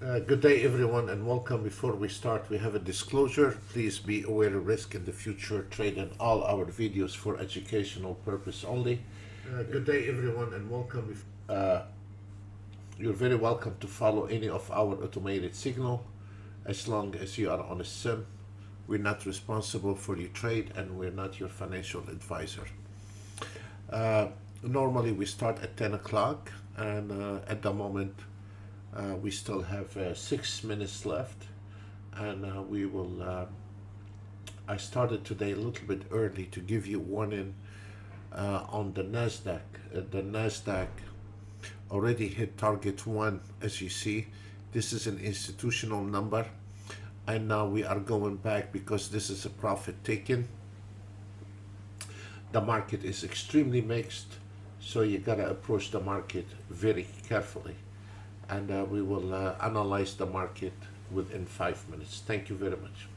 Good day, everyone, and welcome. Before we start, we have a disclosure. Please be aware of risk in the future. Trade in all our videos for educational purpose only. Good day, everyone, and welcome. You're very welcome to follow any of our automated signal as long as you are on a sim. We're not responsible for your trade, and we're not your financial advisor. Uh, Normally, we start at 10 o'clock, and at the moment, we still have 6 minutes left, and we will. I started today a little bit early to give you warning on the Nasdaq. The Nasdaq already hit target one, as you see. This is an institutional number, and now we are going back because this is a profit taken. The market is extremely mixed, so you gotta approach the market very carefully. And we will analyze the market within 5 minutes. Thank you very much.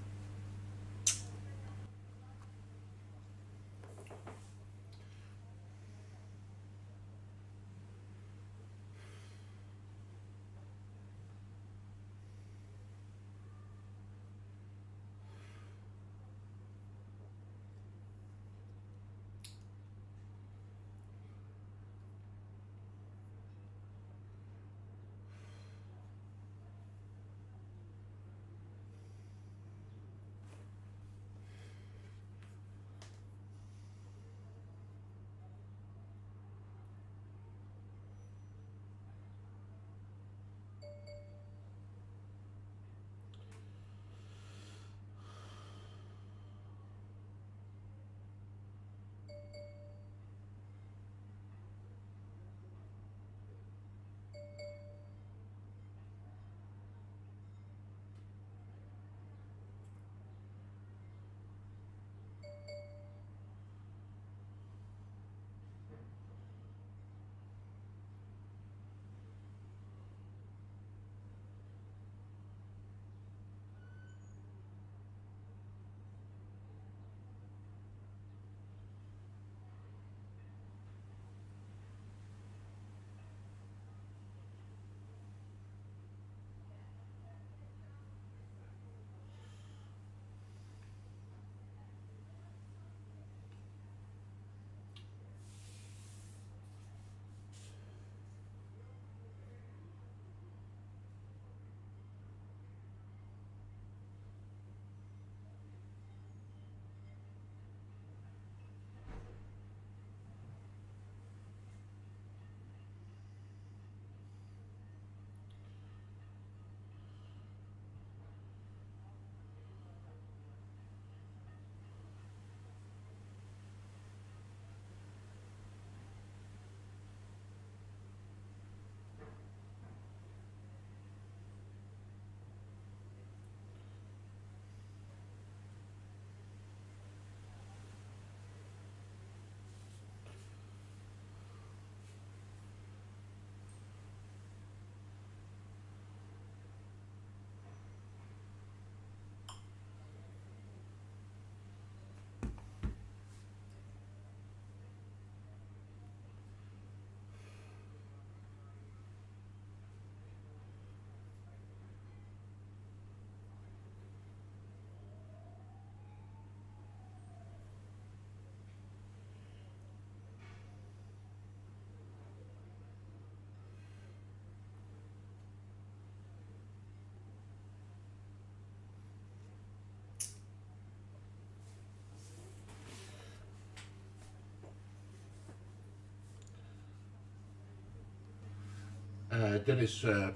There is, I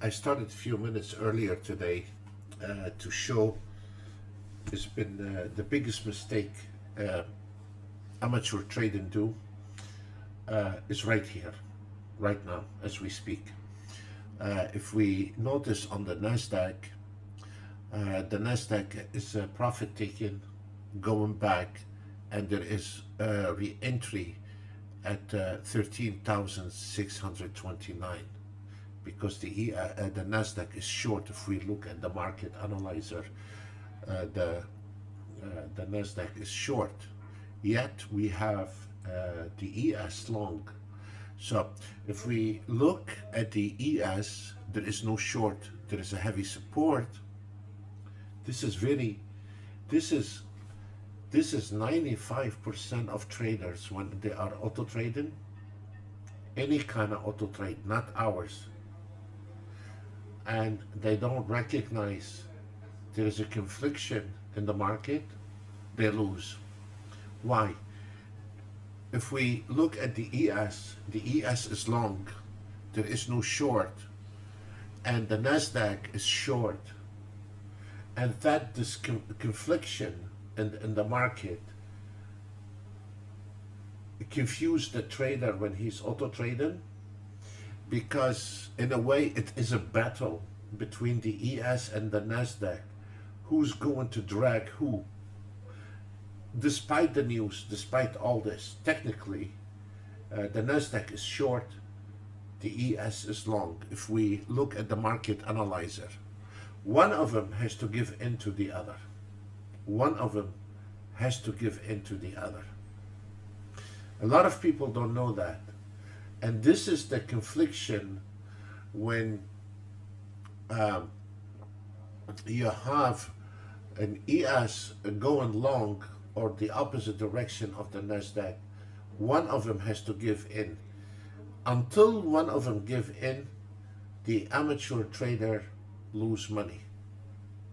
started a few minutes earlier today to show it's been the biggest mistake amateur trading do is right here, right now, as we speak. If we notice on the Nasdaq is profit taking, going back, and there is re-entry at 13,629 because the Nasdaq is short. If we look at the market analyzer, uh, the the Nasdaq is short. Yet we have the ES long. So if we look at the ES, there is no short, there is a heavy support. This is very, this is 95% of traders when they are auto trading, any kind of auto trade, not ours, and they don't recognize there is a confliction in the market, they lose. Why? If we look at the ES is long, there is no short, and the Nasdaq is short, and that this confliction in the market confuse the trader when he's auto trading, because in a way it is a battle between the ES and the Nasdaq. Who's going to drag who? Despite the news, despite all this, technically the Nasdaq is short, the ES is long. If we look at the market analyzer, one of them has to give in to the other. One of them has to give in to the other. A lot of people don't know that. And this is the confliction when you have an ES going long or the opposite direction of the Nasdaq. One of them has to give in. Until one of them give in, the amateur trader lose money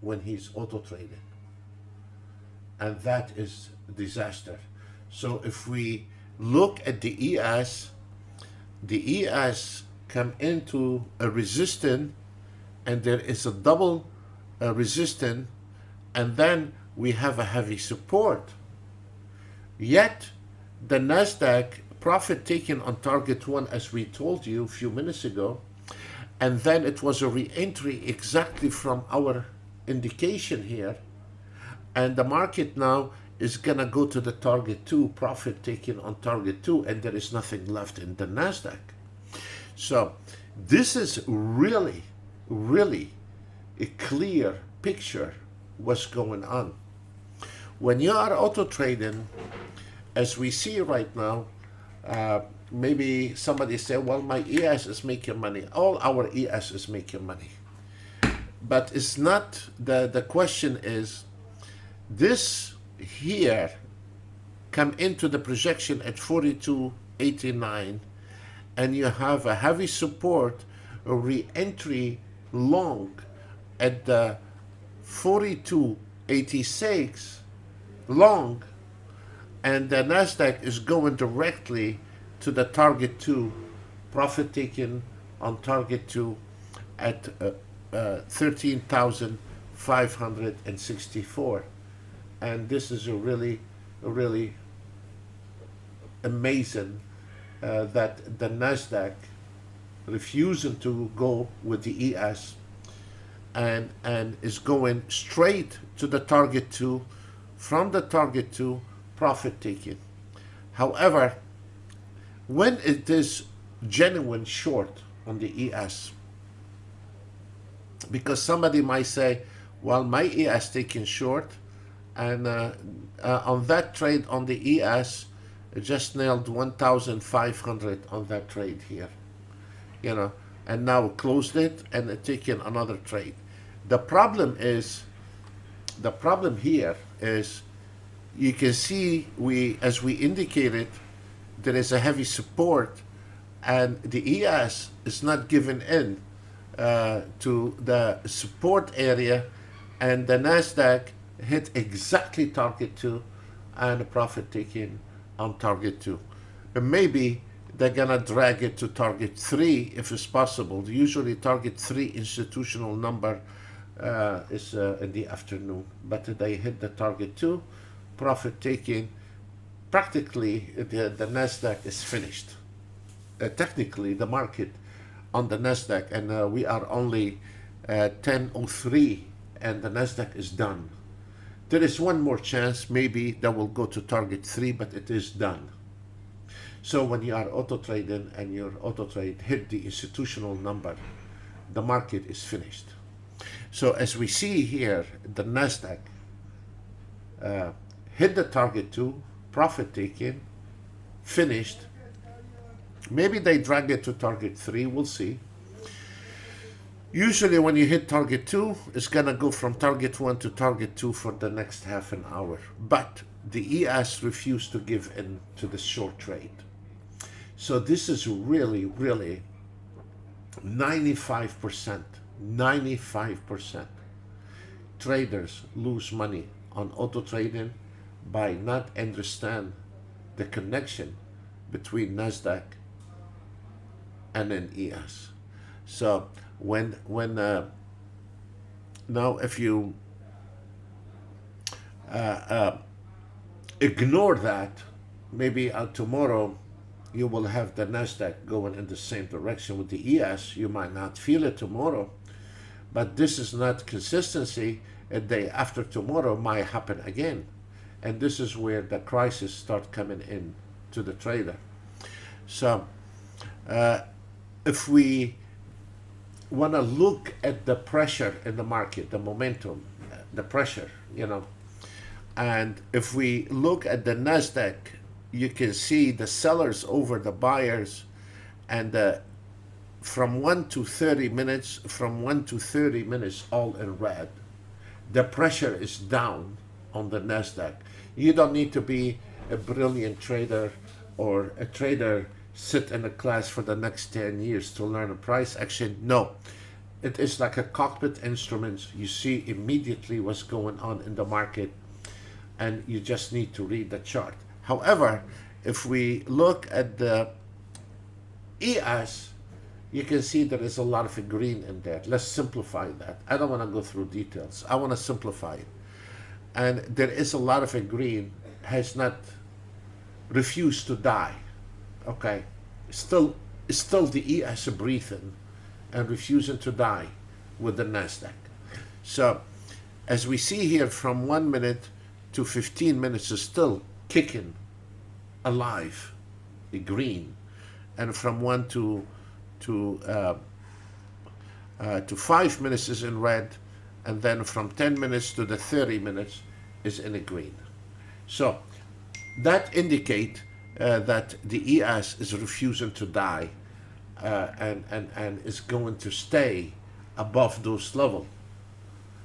when he's auto trading, and that is disaster. So if we look at the ES come into a resistance, and there is a double resistance, and then we have a heavy support. Yet the Nasdaq profit taken on target one, as we told you a few minutes ago, and then it was a re-entry exactly from our indication here, and the market now is gonna go to the target two, profit taken on target two, and there is nothing left in the Nasdaq. So this is really a clear picture what's going on. When you are auto trading, as we see right now, maybe somebody say, well, my ES is making money. All our ES is making money. But it's not, the question is, this here come into the projection at 42.89, and you have a heavy support, a re-entry long at the 42.86 long, and the Nasdaq is going directly to the target two, profit taken on target two at 13,564. And this is a really amazing that the Nasdaq refusing to go with the ES and is going straight to the target two, from the target two, profit taking. However, when it is genuine short on the ES, because somebody might say, well, my ES taking short, and on that trade on the ES, it just nailed 1,500 on that trade here, you know, and now closed it and taking another trade. The problem here is, you can see as we indicated, there is a heavy support, and the ES is not giving in to the support area, and the Nasdaq hit exactly target two and a profit taking on target two. And maybe they're gonna drag it to target three if it's possible. Usually target three institutional number is in the afternoon, but they hit the target two, profit taking. Practically the Nasdaq is finished. Technically the market on the Nasdaq, and we are only 10:03 and the Nasdaq is done. There is one more chance, maybe that will go to target three, but it is done. So when you are auto trading and your auto trade hit the institutional number, the market is finished. So as we see here, the Nasdaq hit the target two, profit taking, finished, Maybe they drag it to target 3, we'll see. Usually when you hit target 2, it's going to go from target 1 to target 2 for the next half an hour. But the ES refused to give in to the short trade. So this is really, really 95%, 95% traders lose money on auto trading by not understand the connection between NASDAQ and an ES. So when now if you ignore that, maybe tomorrow you will have the NASDAQ going in the same direction with the ES. You might not feel it tomorrow, but this is not consistency. A day after tomorrow might happen again. And this is where the crisis start coming in to the trader. So if we want to look at the pressure in the market, the momentum, the pressure, you know, and if we look at the NASDAQ, you can see the sellers over the buyers, and from 1 to 30 minutes, all in red. The pressure is down on the NASDAQ. You don't need to be a brilliant trader or a trader sit in a class for the next 10 years to learn a price action. No, it is like a cockpit instrument. You see immediately what's going on in the market, and you just need to read the chart. However, if we look at the ES, you can see there is a lot of green in there. Let's simplify that. I don't want to go through details. I want to simplify it. And there is a lot of green has not refused to die. Okay, still the ES breathing and refusing to die with the NASDAQ. So as we see here, from 1 minute to 15 minutes is still kicking alive, the green, and from 1 to 5 minutes is in red, and then from 10 minutes to the 30 minutes is in a green. So that indicate that the ES is refusing to die, and is going to stay above those levels.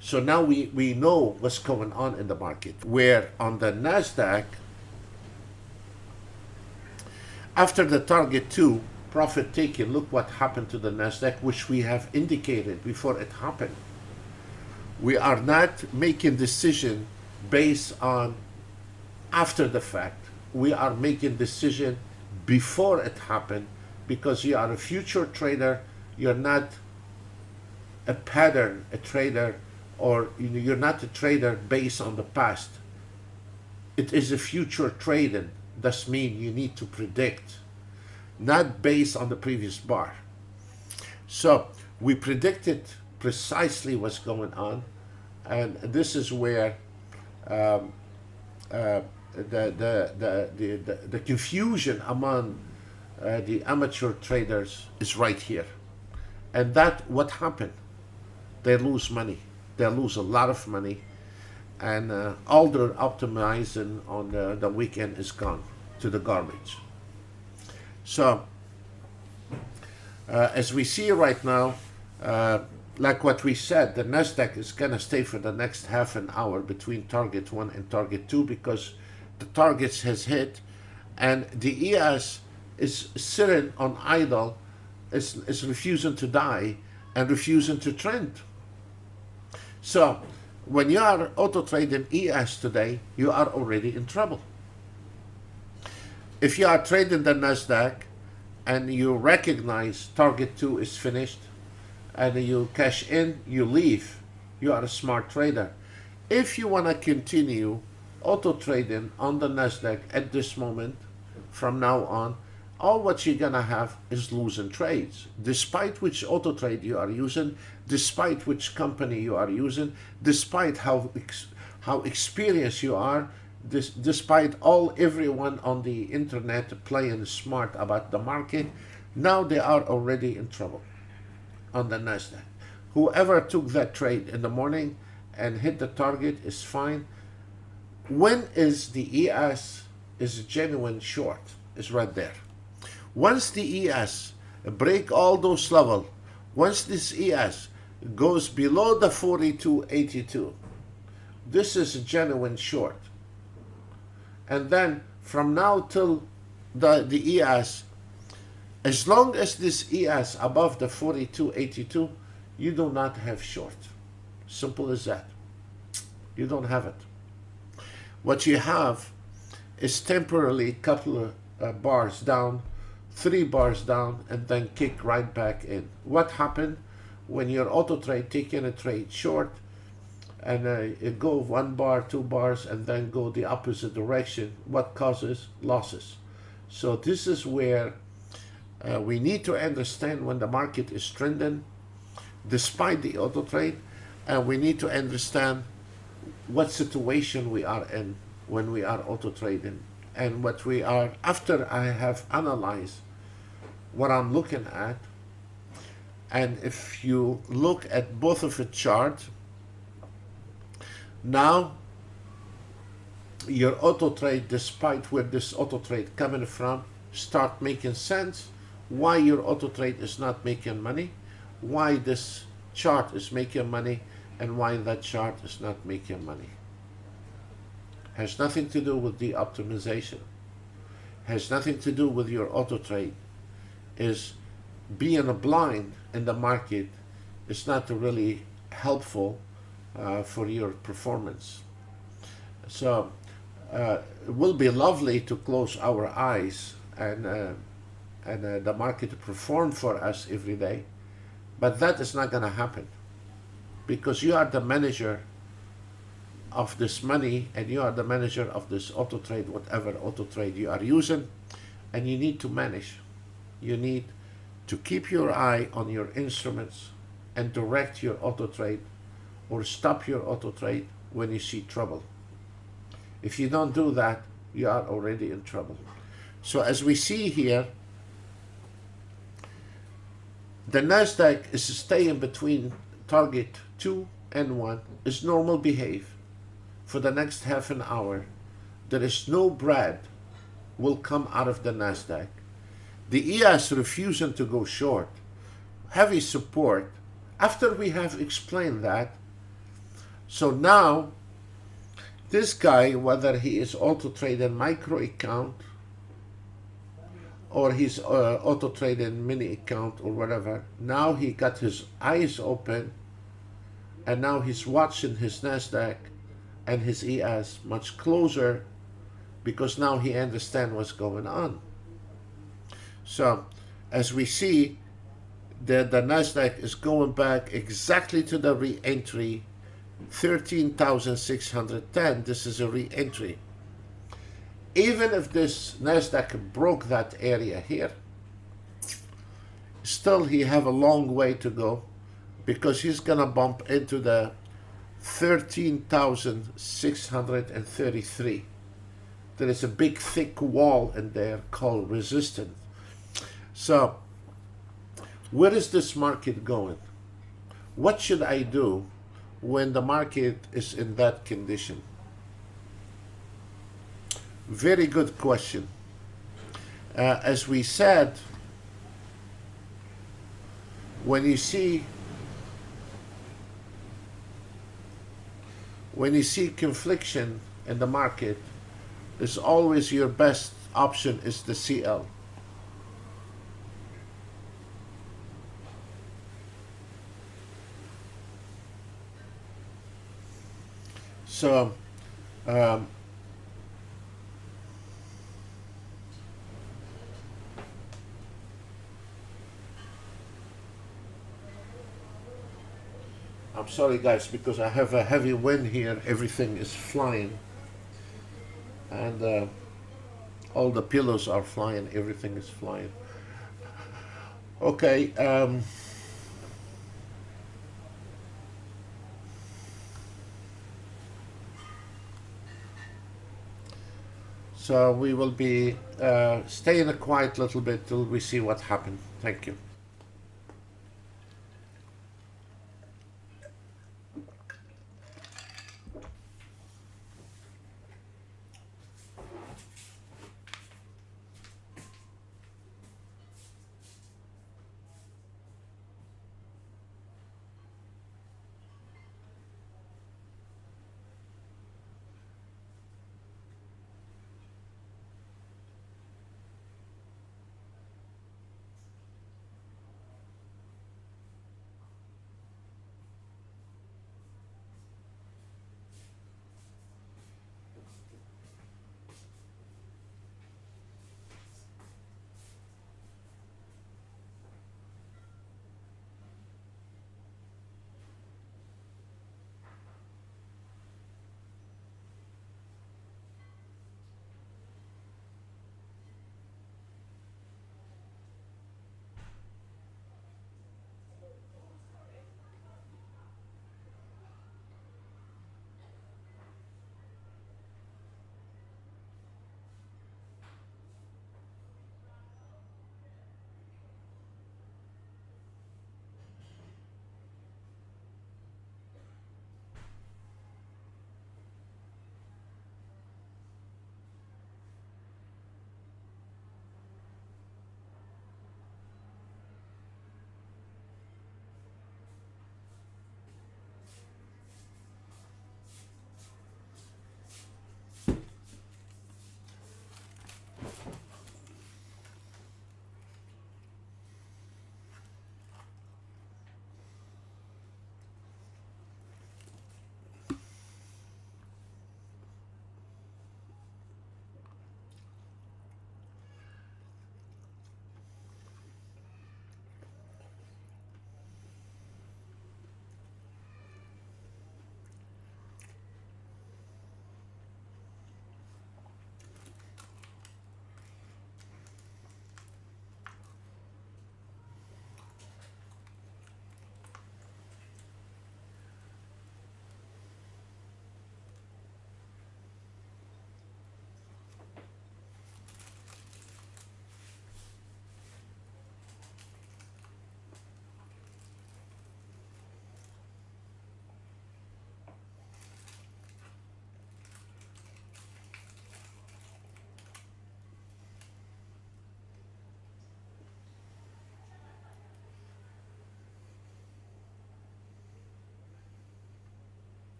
So now we know what's going on in the market, where on the NASDAQ, after the target 2, profit taking, look what happened to the NASDAQ, which we have indicated before it happened. We are not making decision based on after the fact. We are making decision before it happened, because you are a future trader. You're not a pattern, a trader, or you're not a trader based on the past. It is a future trading. That means you need to predict, not based on the previous bar. So we predicted precisely what's going on, and this is where the confusion among the amateur traders is right here. And that what happened. They lose money. They lose a lot of money, and all their optimizing on the weekend is gone to the garbage. So as we see right now, like what we said, the NASDAQ is going to stay for the next half an hour between target 1 and target 2, because the targets has hit, and the ES is sitting on idle, is refusing to die and refusing to trend. So when you are auto trading ES today, you are already in trouble. If you are trading the NASDAQ and you recognize target 2 is finished, and you cash in, you leave, you are a smart trader. If you want to continue auto trading on the NASDAQ at this moment, from now on, all what you're gonna have is losing trades, despite which auto trade you are using, despite which company you are using, despite how experienced you are, despite everyone on the internet playing smart about the market. Now they are already in trouble on the NASDAQ. Whoever took that trade in the morning and hit the target is fine. When is the ES is a genuine short? Is right there. Once the ES break all those levels, once this ES goes below the 42.82, this is a genuine short. And then from now till the ES, as long as this ES above the 42.82, you do not have short. Simple as that. You don't have it. What you have is temporarily a couple of bars down, 3 bars down, and then kick right back in. What happened when your auto trade taking a trade short and it go 1 bar, 2 bars, and then go the opposite direction? What causes losses? So this is where we need to understand when the market is trending despite the auto trade, and we need to understand what situation we are in when we are auto trading, and what we are, after I have analyzed what I'm looking at. And if you look at both of the chart, now your auto trade, despite where this auto trade coming from, start making sense. Why your auto trade is not making money, why this chart is making money, and why that chart is not making money. Has nothing to do with the optimization, has nothing to do with your auto trade. Is being a blind in the market is not really helpful for your performance. So it will be lovely to close our eyes and the market to perform for us every day, but that is not going to happen, because you are the manager of this money, and you are the manager of this auto trade, whatever auto trade you are using, and you need to manage. You need to keep your eye on your instruments and direct your auto trade, or stop your auto trade when you see trouble. If you don't do that, you are already in trouble. So as we see here, the Nasdaq is staying between target 2 and 1, is normal behave for the next half an hour. There is no bread will come out of the Nasdaq. The ES refusing to go short, heavy support, after we have explained that. So now this guy, whether he is auto trading micro account or he's auto trading mini account or whatever, now he got his eyes open, and now he's watching his Nasdaq and his ES much closer, because now he understands what's going on. So as we see that the Nasdaq is going back exactly to the re-entry 13,610. This is a re-entry. Even if this Nasdaq broke that area here, still he have a long way to go, because he's gonna bump into the 13,633. There is a big thick wall in there called resistance. So where is this market going? What should I do when the market is in that condition? Very good question. As we said, when you see confliction in the market, is always your best option is the CL. So I'm sorry guys, because I have a heavy wind here, everything is flying, and all the pillows are flying, everything is flying. Okay, so we will be staying a quiet little bit till we see what happens. Thank you.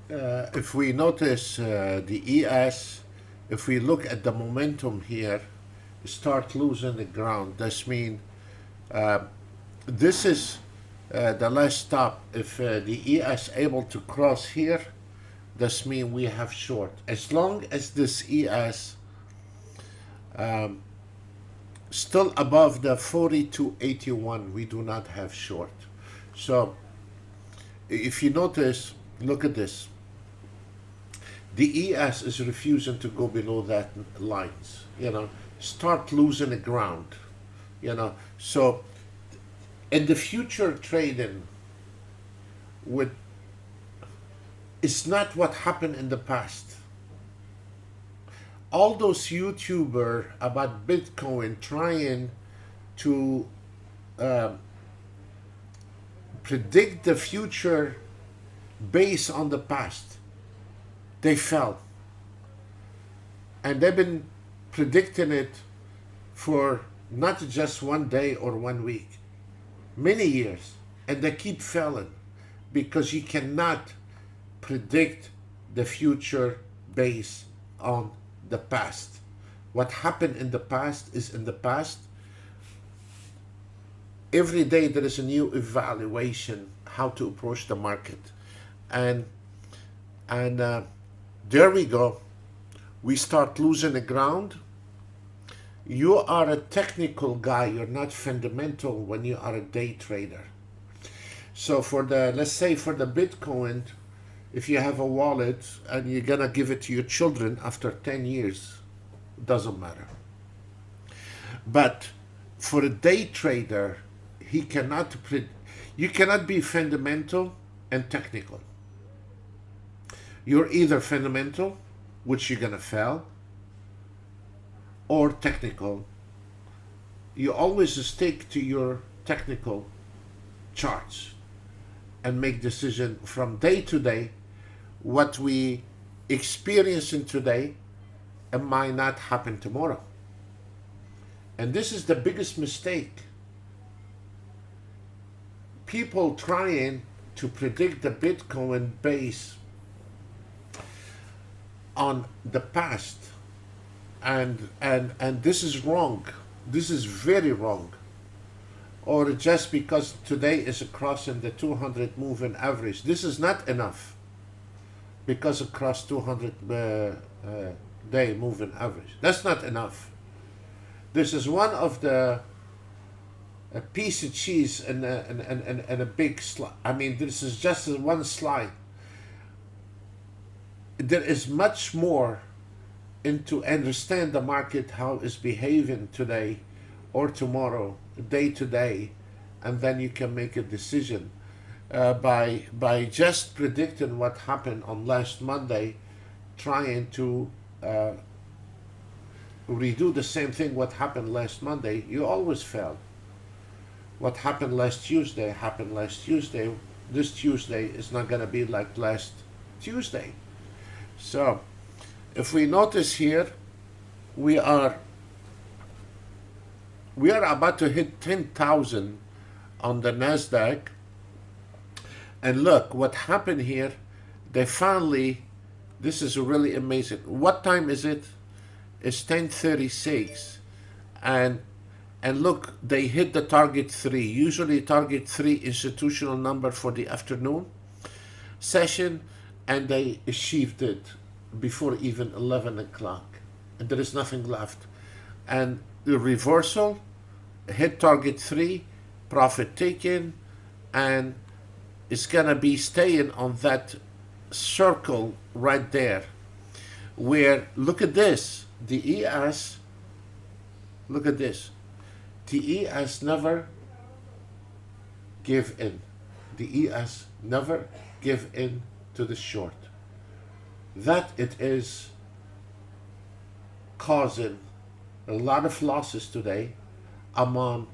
If we notice the ES, if we look at the momentum here, start losing the ground. This means this is the last stop. If the ES able to cross here, this means we have short. As long as this ES still above the 42.81, we do not have short. So if you notice, look at this. The ES is refusing to go below that lines, start losing the ground, So in the future trading, it's not what happened in the past. All those YouTubers about Bitcoin trying to predict the future based on the past, they fell. And they've been predicting it for not just one day or 1 week, many years. And they keep failing because you cannot predict the future based on the past. What happened in the past is in the past. Every day there is a new evaluation how to approach the market. And there we go. We start losing the ground. You are a technical guy. You're not fundamental when you are a day trader. So let's say for the Bitcoin, if you have a wallet and you're gonna give it to your children after 10 years, it doesn't matter. But for a day trader, you cannot be fundamental and technical. You're either fundamental, which you're gonna fail, or technical. You always stick to your technical charts and make decision from day to day. What we experience in today, it might not happen tomorrow. And this is the biggest mistake. People trying to predict the Bitcoin base on the past, and this is wrong. This is very wrong. Or just because today is crossing the 200 moving average, this is not enough. Because it crossed 200 day moving average, that's not enough. This is one of a piece of cheese and a big slide. I mean, this is just one slide. There is much more into understand the market, how it's behaving today or tomorrow, day to day, and then you can make a decision. By just predicting what happened on last Monday, trying to redo the same thing what happened last Monday, you always fail. What happened last Tuesday happened last Tuesday. This Tuesday is not going to be like last Tuesday. So if we notice here, we are about to hit 10,000 on the NASDAQ. And look what happened here. They finally, this is really amazing. What time is it? It's 10:36. And look, they hit the target 3. Usually target 3 institutional number for the afternoon session, and they achieved it before even 11 o'clock. And there is nothing left. And the reversal, hit target 3, profit taken, and it's gonna be staying on that circle right there. Where, look at this, the ES, look at this. The ES never give in. The ES never give in to the short. That it is causing a lot of losses today among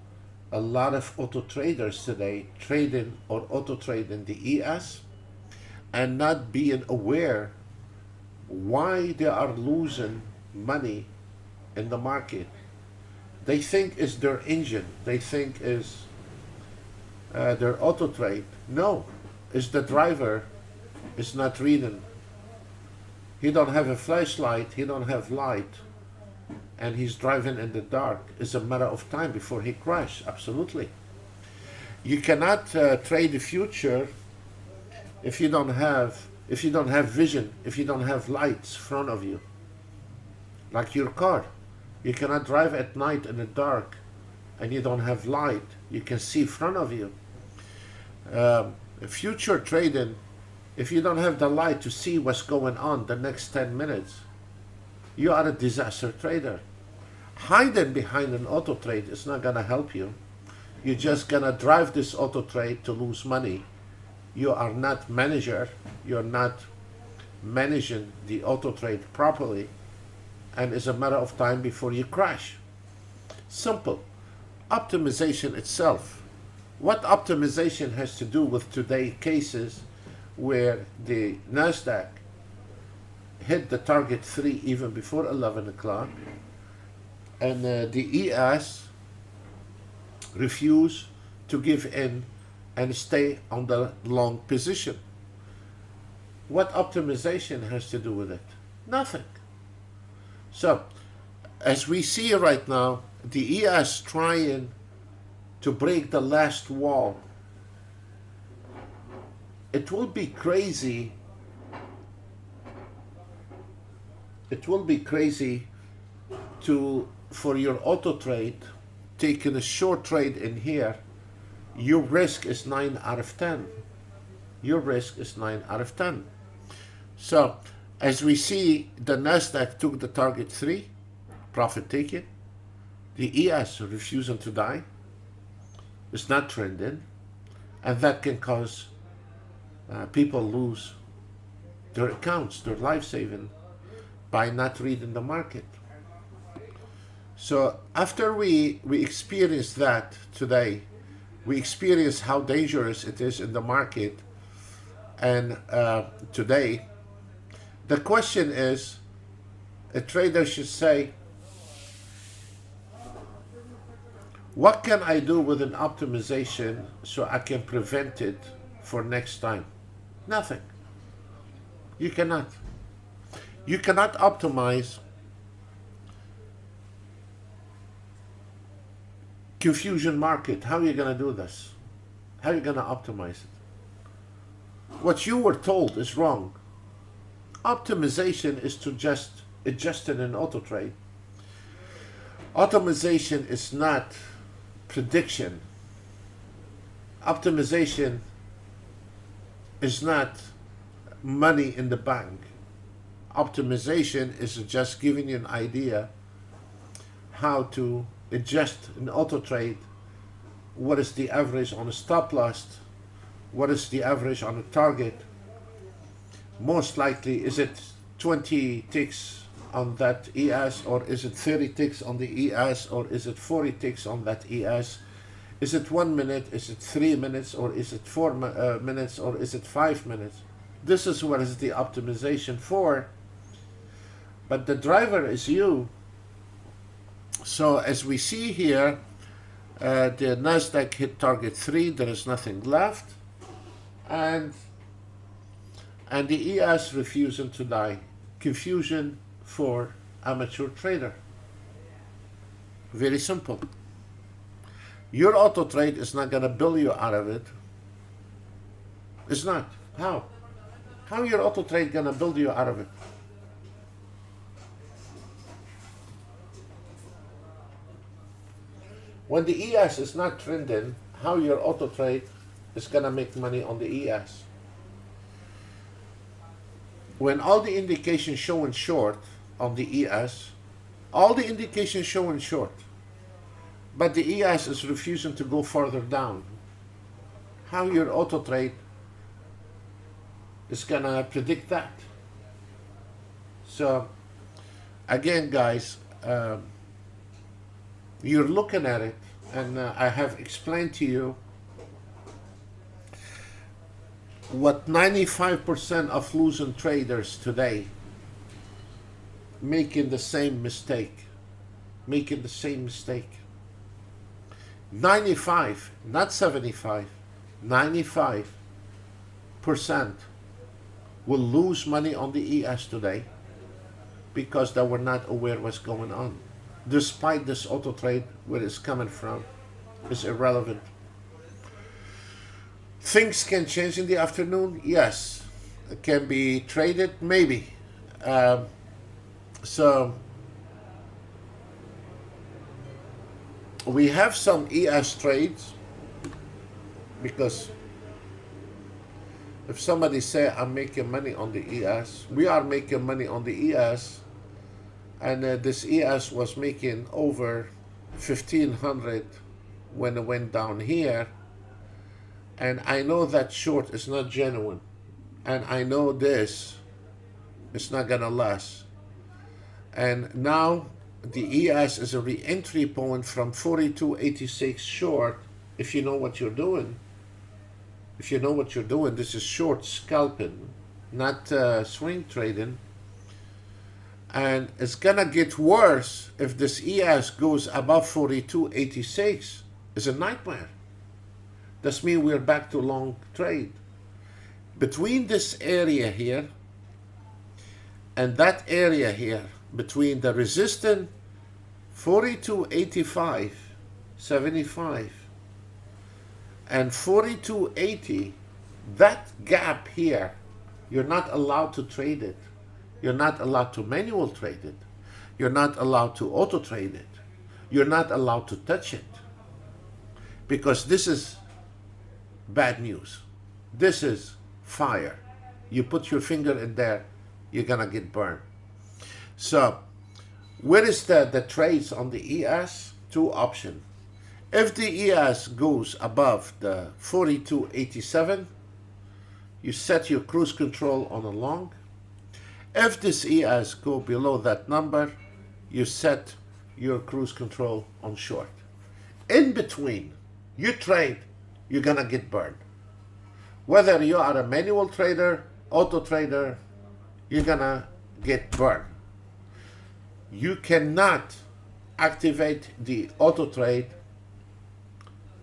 a lot of auto traders today, trading or auto trading the ES and not being aware why they are losing money in the market. They think it's their engine. They think is their auto trade. No, it's the driver is not reading. He don't have a flashlight, he don't have light, and he's driving in the dark. It's a matter of time before he crashes. Absolutely. You cannot trade the future if you don't have vision, if you don't have lights in front of you. Like your car. You cannot drive at night in the dark and you don't have light. You can see in front of you. Future trading, if you don't have the light to see what's going on the next 10 minutes, you are a disaster trader. Hiding behind an auto trade is not going to help you. You're just going to drive this auto trade to lose money. You are not manager. You're not managing the auto trade properly. And it's a matter of time before you crash. Simple. Optimization itself. What optimization has to do with today's cases where the NASDAQ hit the target 3 even before 11 o'clock and the ES refused to give in and stay on the long position? What optimization has to do with it? Nothing. So, as we see right now, the ES trying to break the last wall. It will be crazy. It will be crazy for your auto trade, taking a short trade in here. Your risk is 9 out of 10. Your risk is 9 out of 10. So, as we see, the NASDAQ took the target 3, profit taken. The ES refusing to die. It's not trending. And that can cause people lose their accounts, their life saving, by not reading the market. So after we experience that today, we experience how dangerous it is in the market. And today, the question is, a trader should say, what can I do with an optimization so I can prevent it for next time? Nothing. You cannot. You cannot optimize confusion market. How are you going to do this? How are you going to optimize it? What you were told is wrong. Optimization is to just adjust in an auto trade. Optimization is not prediction. Optimization is not money in the bank. Optimization is just giving you an idea how to adjust an auto trade. What is the average on a stop loss? What is the average on a target? Most likely, is it 20 ticks on that ES, or is it 30 ticks on the ES, or is it 40 ticks on that ES? Is it 1 minute? Is it 3 minutes? Or is it 4 minutes? Or is it 5 minutes? This is what is the optimization for. But the driver is you. So as we see here, the NASDAQ hit target 3. There is nothing left. And the ES refusing to die. Confusion for amateur trader. Very simple. Your auto trade is not going to bill you out of it. It's not. How? How your auto trade going to build you out of it? When the ES is not trending, how your auto trade is going to make money on the ES? When all the indications showing short on the ES, all the indications showing short, but the ES is refusing to go further down, how your auto trade is gonna predict that? So again, guys, you're looking at it, and I have explained to you what 95% of losing traders today making the same mistake. 95, not 75, 95% will lose money on the ES today because they were not aware what's going on. Despite this auto trade, where it's coming from is irrelevant. Things can change in the afternoon, yes. It can be traded, maybe. So we have some ES trades, because if somebody say I'm making money on the ES, we are making money on the ES, and this ES was making over 1500 when it went down here, and I know that short is not genuine, and I know this is not gonna last. And now the ES is a re-entry point from 42.86 short. If you know what you're doing, this is short scalping, not swing trading. And it's gonna get worse if this ES goes above 42.86. It's a nightmare. That means we're back to long trade. Between this area here and that area here, between the resistance 42.85.75 and 42.80, that gap here, you're not allowed to trade it. You're not allowed to manual trade it. You're not allowed to auto trade it. You're not allowed to touch it, because this is bad news. This is fire. You put your finger in there, you're gonna get burned. So where is the trades on the ES? Two options. If the ES goes above the 42.87, you set your cruise control on a long. If this ES go below that number, you set your cruise control on short. In between, you trade, you're gonna get burned. Whether you are a manual trader, auto trader, you're gonna get burned. You cannot activate the auto trade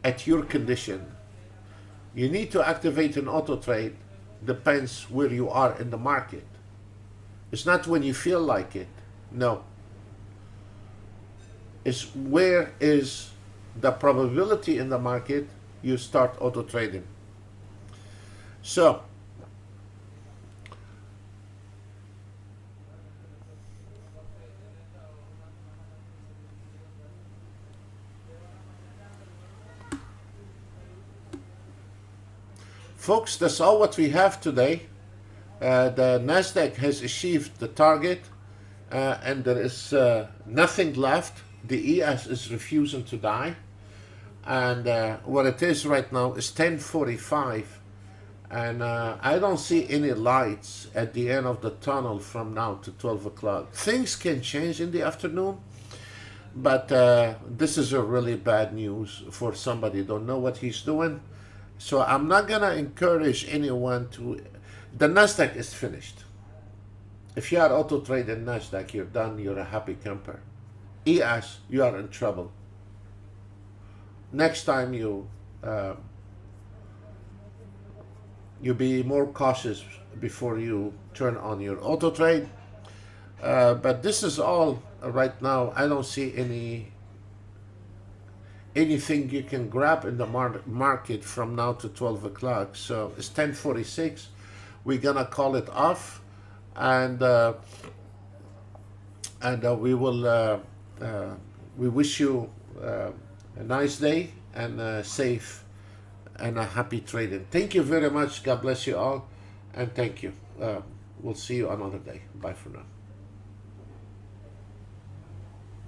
at your condition. You need to activate an auto trade, depends where you are in the market. It's not when you feel like it, no. It's where is the probability in the market, you start auto trading. So folks, that's all what we have today. The Nasdaq has achieved the target, and there is nothing left. The ES is refusing to die, and what it is right now is 10:45, and I don't see any lights at the end of the tunnel from now to 12 o'clock. Things can change in the afternoon, but this is a really bad news for somebody who don't know what he's doing. So I'm not gonna encourage anyone to. The Nasdaq is finished. If you are auto trading Nasdaq, you're done. You're a happy camper. ES, you are in trouble. Next time you be more cautious before you turn on your auto trade. But this is all right now. I don't see anything you can grab in the market from now to 12 o'clock. So it's 10:46. We're gonna call it off, and we wish you a nice day and safe and a happy trading. Thank you very much. God bless you all, and thank you. We'll see you another day. Bye for now.